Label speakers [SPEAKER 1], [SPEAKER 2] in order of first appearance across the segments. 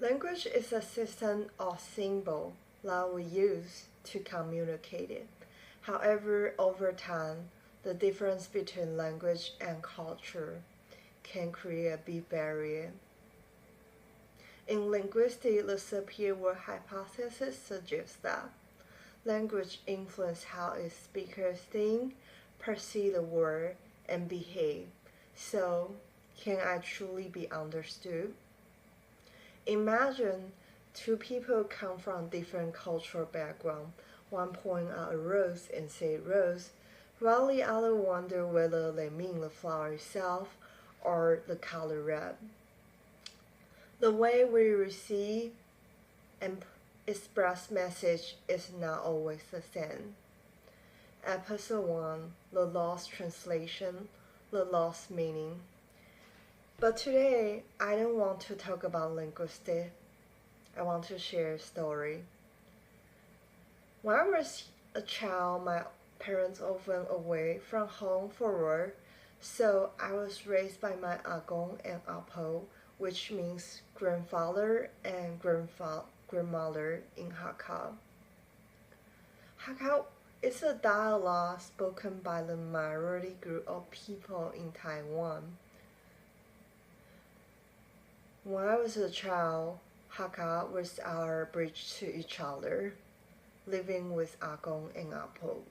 [SPEAKER 1] Language is a system of symbols that we use to communicate it. However, over time, the difference between language and culture can create a big barrier. In linguistics, the superior hypothesis suggests that language influences how its speakers think, perceive the world, and behave. So, can I truly be understood? Imagine two people come from different cultural backgrounds. One point out a rose and say rose, while the other wonder whether they mean the flower itself or the color red. The way we receive and express message is not always the same. Episode 1, the lost translation, the lost meaning. But today, I don't want to talk about linguistics. I want to share a story. When I was a child, my parents often away from home for work, so I was raised by my agong and apo, which means grandfather and grandmother in Hakka. Hakka is a dialect spoken by the majority group of people in Taiwan. When I was a child, Hakka was our bridge to each other, living with agong and apo.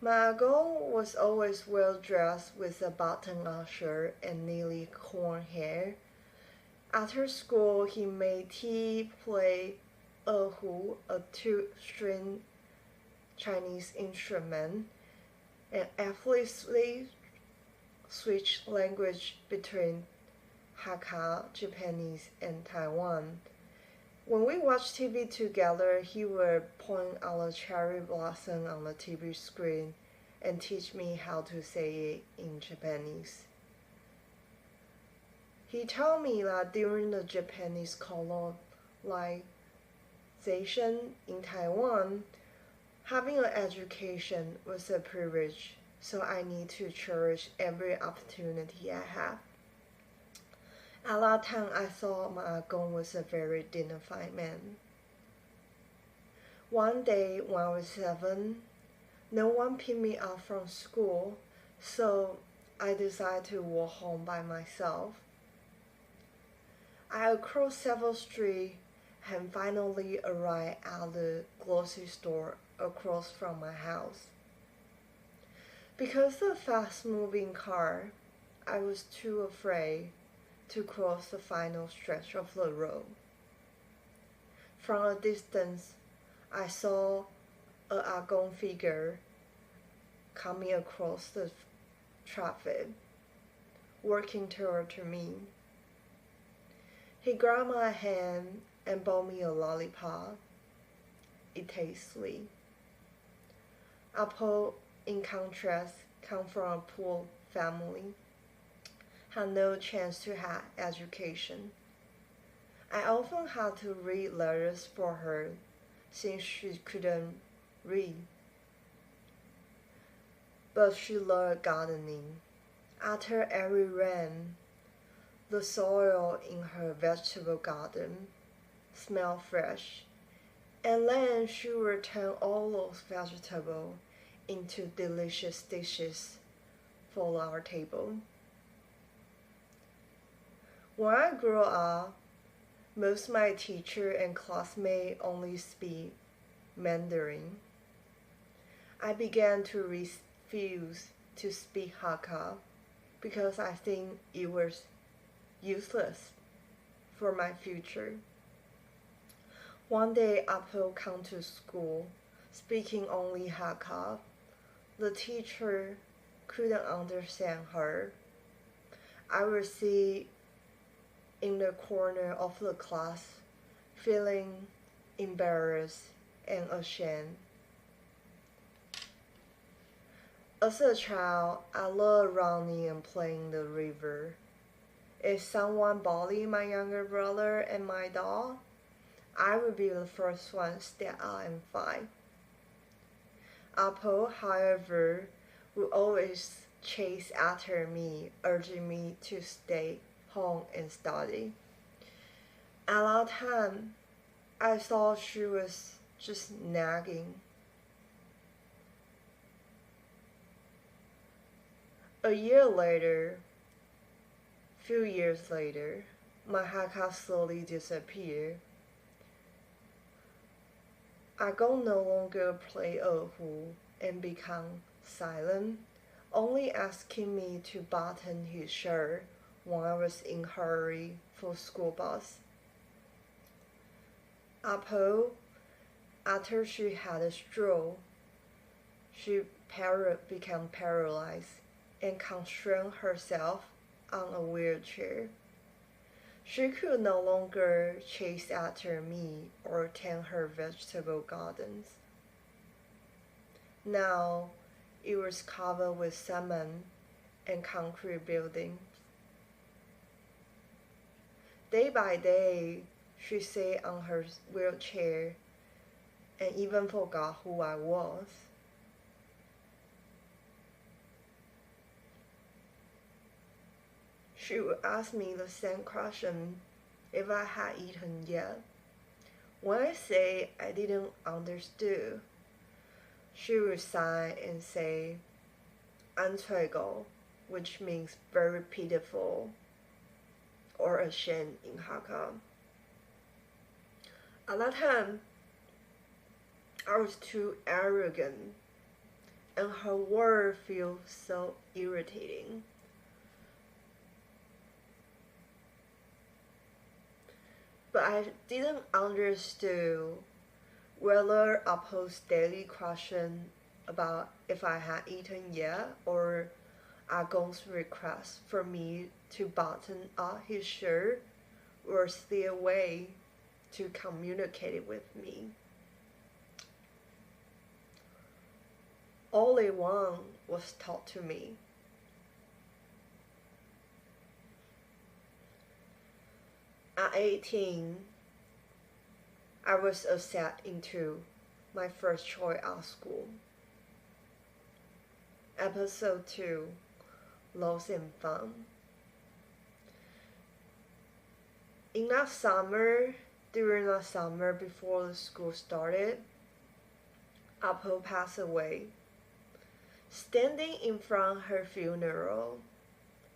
[SPEAKER 1] My agong was always well dressed with a button-up shirt and neatly combed hair. After school, he made tea, play erhu, a two-string Chinese instrument, and effortlessly switched language between Hakka, Japanese, and Taiwan. When we watched TV together, he would point out a cherry blossom on the TV screen and teach me how to say it in Japanese. He told me that during the Japanese colonization in Taiwan, having an education was a privilege, so I need to cherish every opportunity I have. At that time, I thought my agong was a very dignified man. One day, when I was 7, no one picked me up from school, so I decided to walk home by myself. I crossed several streets and finally arrived at the grocery store across from my house. Because of the fast-moving car, I was too afraid to cross the final stretch of the road. From a distance, I saw an agong figure coming across the traffic, working toward me. He grabbed my hand and bought me a lollipop. It tastes sweet. Apo, in contrast, come from a poor family, had no chance to have education. I often had to read letters for her since she couldn't read. But she loved gardening. After every rain, the soil in her vegetable garden smelled fresh, and then she would turn all those vegetables into delicious dishes for our table. When I grew up, most of my teachers and classmates only speak Mandarin. I began to refuse to speak Hakka because I think it was useless for my future. One day, Apo came to school speaking only Hakka. The teacher couldn't understand her. I would sit in the corner of the class, feeling embarrassed and ashamed. As a child, I loved running and playing in the river. If someone bullied my younger brother and my dog, I would be the first one to step out and fight. Apo, however, would always chase after me, urging me to stay home and study. A lot of time, I thought she was just nagging. A year later, few years later, my Hakka slowly disappeared. Agong no longer play erhu and become silent, only asking me to button his shirt when I was in hurry for school bus. Apo, after she had a stroke, she became paralyzed and constrained herself on a wheelchair. She could no longer chase after me or tend her vegetable gardens. Now it was covered with cement and concrete buildings. Day by day, she sat on her wheelchair and even forgot who I was. She would ask me the same question if I had eaten yet. When I say I didn't understand, she would sigh and say, "安翠狗," which means very pitiful or ashamed in Hakka. At that time, I was too arrogant, and her word feels so irritating. But I didn't understand whether Apo's daily question about if I had eaten yet or Agong's request for me to button up his shirt was their way to communicate with me. All they want was taught to me. At 18, I was accepted into my first choice at school. Episode 2, Lost and Found. During that summer before the school started, Apo passed away. Standing in front of her funeral,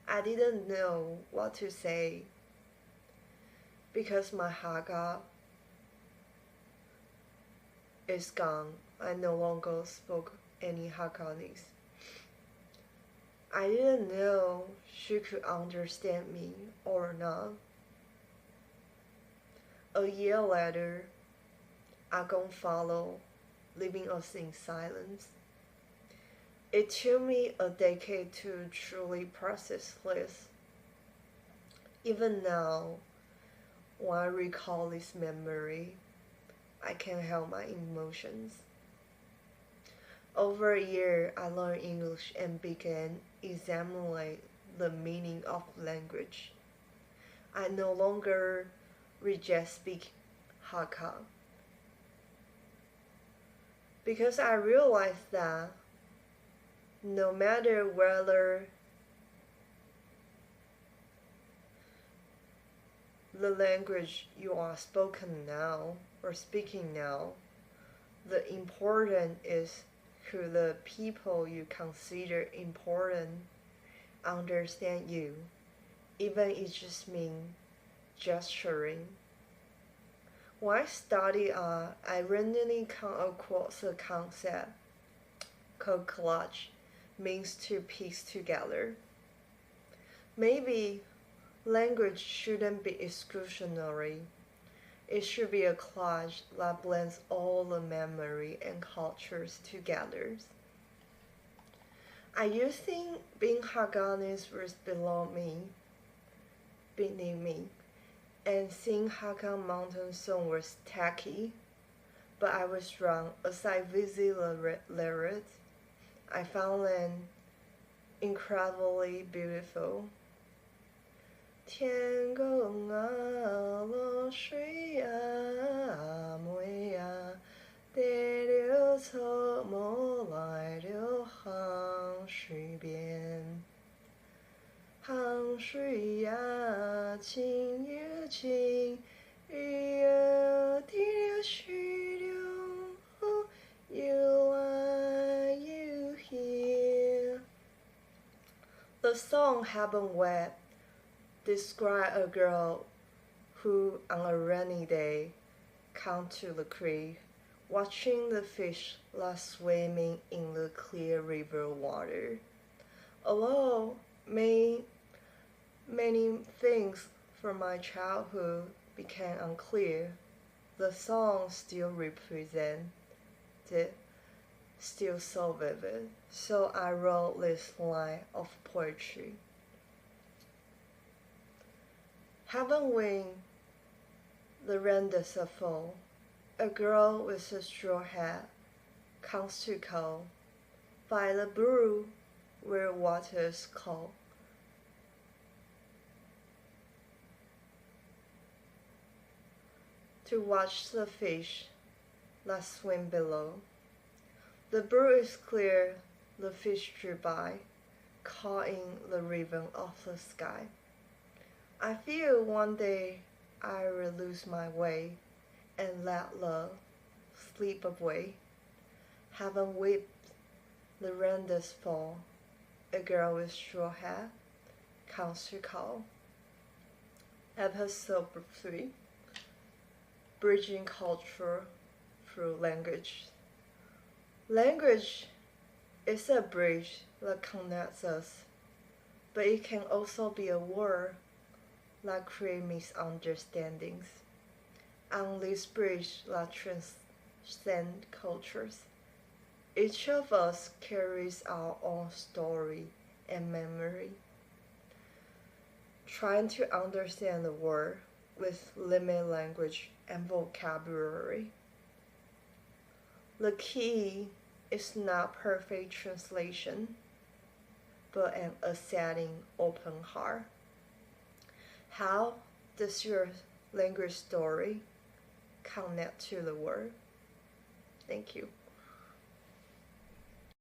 [SPEAKER 1] I didn't know what to say. Because my Hakka is gone, I no longer spoke any Hakkanese. I didn't know she could understand me or not. A year later, Agong followed, leaving us in silence. It took me a decade to truly process this. Even now, when I recall this memory, I can't help my emotions. Over a year, I learned English and began examining the meaning of language. I no longer reject speaking Hakka because I realized that no matter whether the language you are spoken now or speaking now, the important is who the people you consider important understand you, even if it just means gesturing. When I studied art, I randomly come across a concept called collage, means to piece together. Maybe language shouldn't be exclusionary. It should be a collage that blends all the memory and cultures together. I used to think being Hakkanese was beneath me, and singing Hakka mountain song was tacky. But I was wrong. As I visited the lyrics, I found them incredibly beautiful. 天公啊，落水啊，梅啊，地流草木来流杭水边。杭水呀，清又清，也滴了许留 you are you here. The song Haven't Wet describes a girl who on a rainy day comes to the creek, watching the fish like swimming in the clear river water. Although many things from my childhood became unclear, the song still represents it, still so vivid. So I wrote this line of poetry. Haven't we the rain does fall? A girl with a straw hat comes to call by the brook where water's cold. To watch the fish that swim below. The brook is clear, the fish drew by, caught in the ribbon of the sky. I feel one day I will lose my way and let love slip away. Haven't wept, the rain does fall. A girl with straw hat comes to call. Episode 3. Bridging culture through language. Language is a bridge that connects us, but it can also be a wall that creates misunderstandings. On this bridge that transcends cultures, each of us carries our own story and memory. Trying to understand the world with limited language and vocabulary. The key is not perfect translation, but an accepting open heart. How does your language story connect to the world? Thank you.